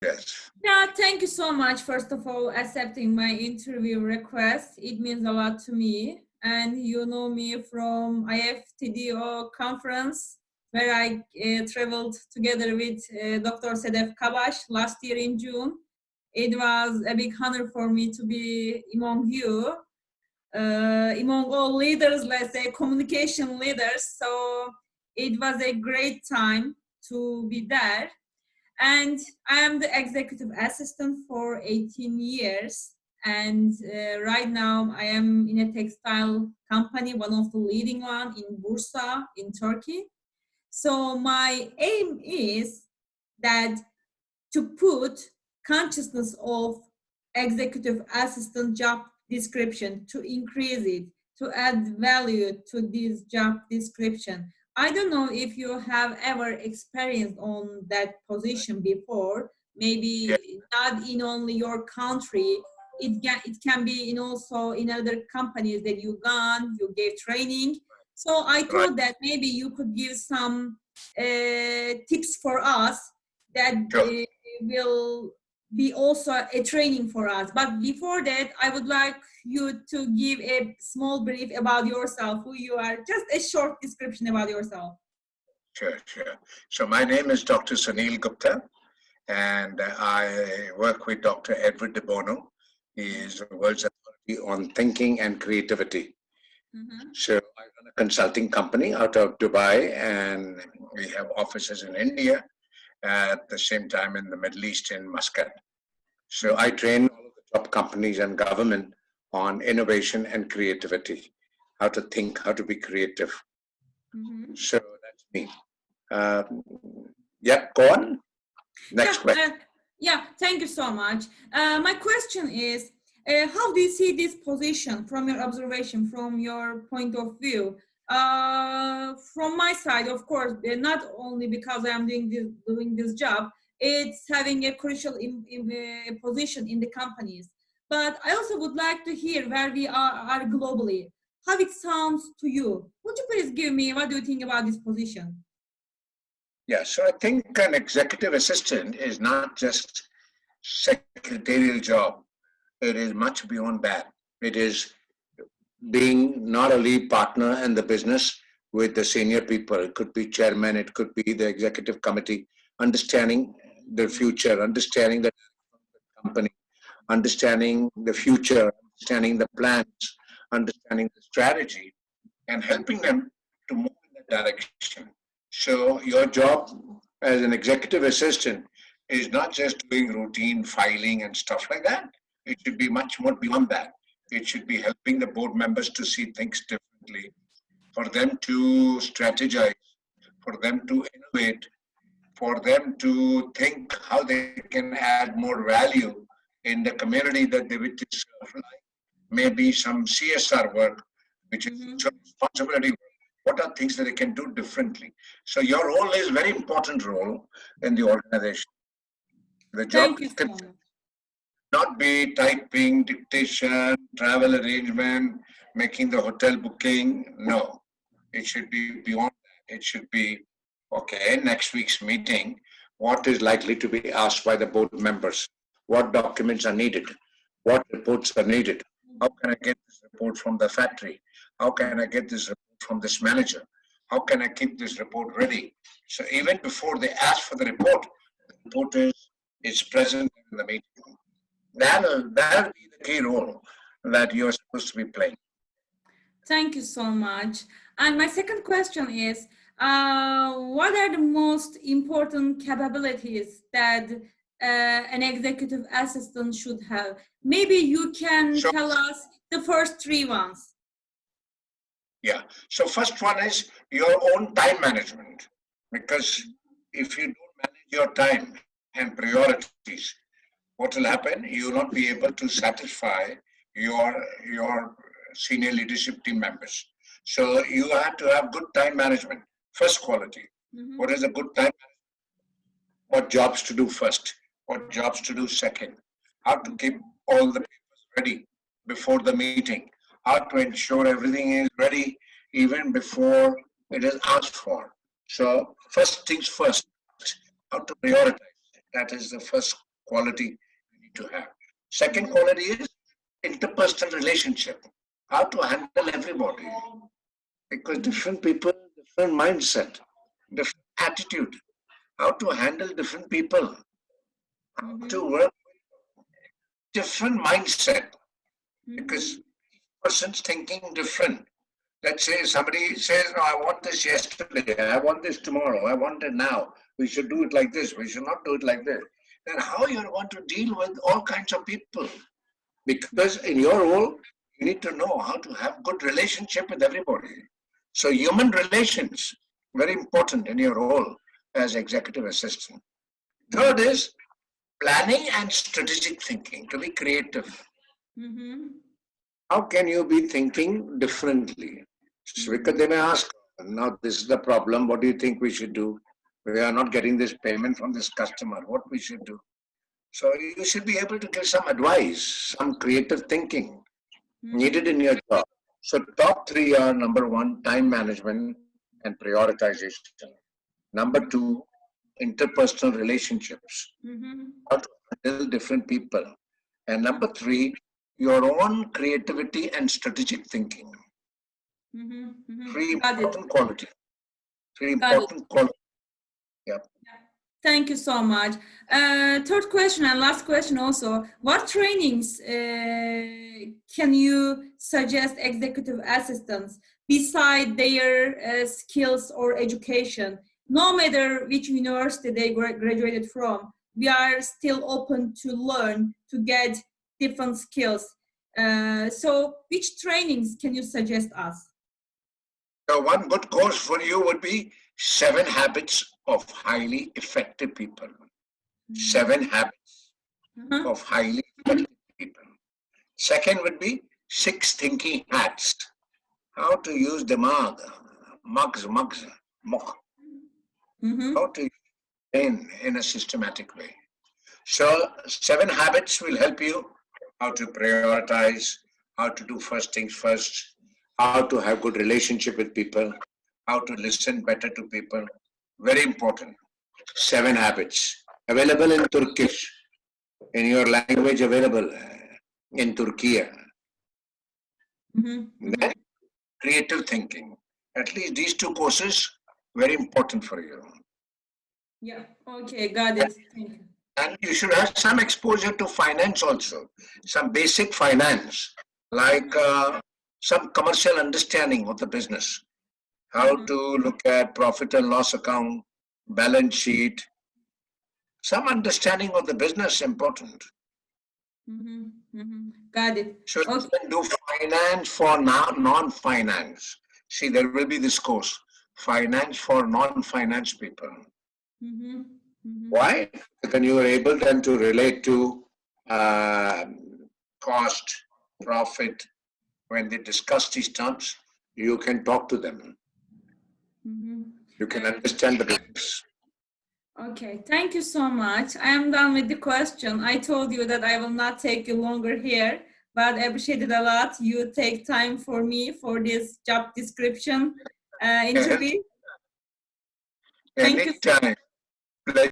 Yes. Yeah, thank you so much, first of all, accepting my interview request. It means a lot to me. And you know me from IFTDO conference, where I traveled together with Dr. Sedef Kabash last year in June. It was a big honor for me to be among you, among all leaders, let's say communication leaders. So it was a great time to be there. And I am the executive assistant for 18 years. And right now I am in a textile company, one of the leading one in Bursa in Turkey. So my aim is that to put consciousness of executive assistant job description, to increase it, to add value to this job description. I don't know if you have ever experienced on that position before, Yeah. maybe not in only your country, it can be in also in other companies that you gone, you gave training. So I Right. thought that maybe you could give some tips for us that Sure. will be also a training for us. But before that, I would like you to give a small brief about yourself, who you are, just a short description about yourself. Sure. Sure. So my name is Dr. Sunil Gupta, and I work with Dr. Edward de Bono. He is the world's authority on thinking and creativity. Mm-hmm. So I run a consulting company out of Dubai, and we have offices in India, at the same time in the Middle East in Muscat. So I train all of the top companies and government on innovation and creativity, how to think, how to be creative. Mm-hmm. So that's me. Uh, yeah, go on. Yeah, Next question. yeah, thank you so much. My question is, how do you see this position from your observation, from your point of view? From my side, of course, not only because I am doing this job, it's having a crucial position in the companies. But I also would like to hear where we are globally. How it sounds to you? Would you please give me what do you think about this position? Yeah, so I think an executive assistant is not just secretarial job. It is much beyond that. It is being not a lead partner in the business with the senior people. It could be chairman, it could be the executive committee, understanding the future, understanding the company, understanding the future, understanding the plans, understanding the strategy, and helping them to move in that direction. So your job as an executive assistant is not just doing routine filing and stuff like that. It should be much more beyond that. It should be helping the board members to see things differently, for them to strategize, for them to innovate, for them to think how they can add more value in the community that they wish to serve, like maybe some CSR work, which is Mm-hmm. social responsibility work. What are things that they can do differently? So your role is very important role in the organization. The job Thank you can so much. not be typing, dictation, travel arrangement, making the hotel booking. No, it should be beyond that. It should be, okay, next week's meeting, what is likely to be asked by the board members? What documents are needed? What reports are needed? How can I get this report from the factory? How can I get this report from this manager? How can I keep this report ready? So even before they ask for the report is present in the meeting. That'll be the key role that you're supposed to be playing. Thank you so much. And my second question is, what are the most important capabilities that an executive assistant should have? Maybe you can So tell us the first three ones. yeah. So first one is your own time management. Because if you don't manage your time and priorities, what will happen? You will not be able to satisfy your senior leadership team members. So you have to have good time management. First quality. Mm-hmm. What is a good time? What jobs to do first? What jobs to do second? How to keep all the papers ready before the meeting? How to ensure everything is ready even before it is asked for? So first things first. How to prioritize. That is the first quality you need to have. Second quality is interpersonal relationship. How to handle everybody. Because different people, different mindset, different attitude. How to handle different people. How to work different mindset. Because each person's thinking different. Let's say somebody says, no, I want this yesterday, I want this tomorrow, I want it now. We should do it like this, we should not do it like this. Then how you're going to deal with all kinds of people? Because in your role, you need to know how to have good relationship with everybody. So human relations, very important in your role as executive assistant. Third is planning and strategic thinking, to be creative. How can you be thinking differently? Because they may ask, now this is the problem, what do you think we should do? We are not getting this payment from this customer, what we should do? So you should be able to give some advice, some creative thinking needed in your job. So top three are: number one, time management and prioritization. Number two, interpersonal relationships, how to handle different people. And number three, your own creativity and strategic thinking. Three important qualities. Three important qualities. Yeah. Thank you so much. Third question and last question also. What trainings can you suggest executive assistants beside their skills or education? No matter which university they graduated from, we are still open to learn, to get different skills. So which trainings can you suggest us? So one good course for you would be 7 Habits of Highly Effective People. 7 Habits of Highly Effective People. Second would be 6 Thinking Hats. How to use Dimag, mugs, mukh. How to use in a systematic way. So 7 habits will help you how to prioritize, how to do first things first, how to have good relationship with people, how to listen better to people. Very important. 7 habits available in Turkish, in your language available in Turkey. Then creative thinking. At least these 2 courses very important for you. Yeah. Okay. Got it. Thank you. And you should have some exposure to finance also, some basic finance, like some commercial understanding of the business, how to look at profit and loss account, balance sheet, some understanding of the business important. Got it. So you can do finance for non-finance. See, there will be this course, finance for non-finance people. Why? Then you are able then to relate to cost, profit. When they discuss these terms, you can talk to them. You can understand the business. Okay, thank you so much. I am done with the question. I told you that I will not take you longer here, but I appreciate it a lot. You take time for me for this job description interview. Anytime.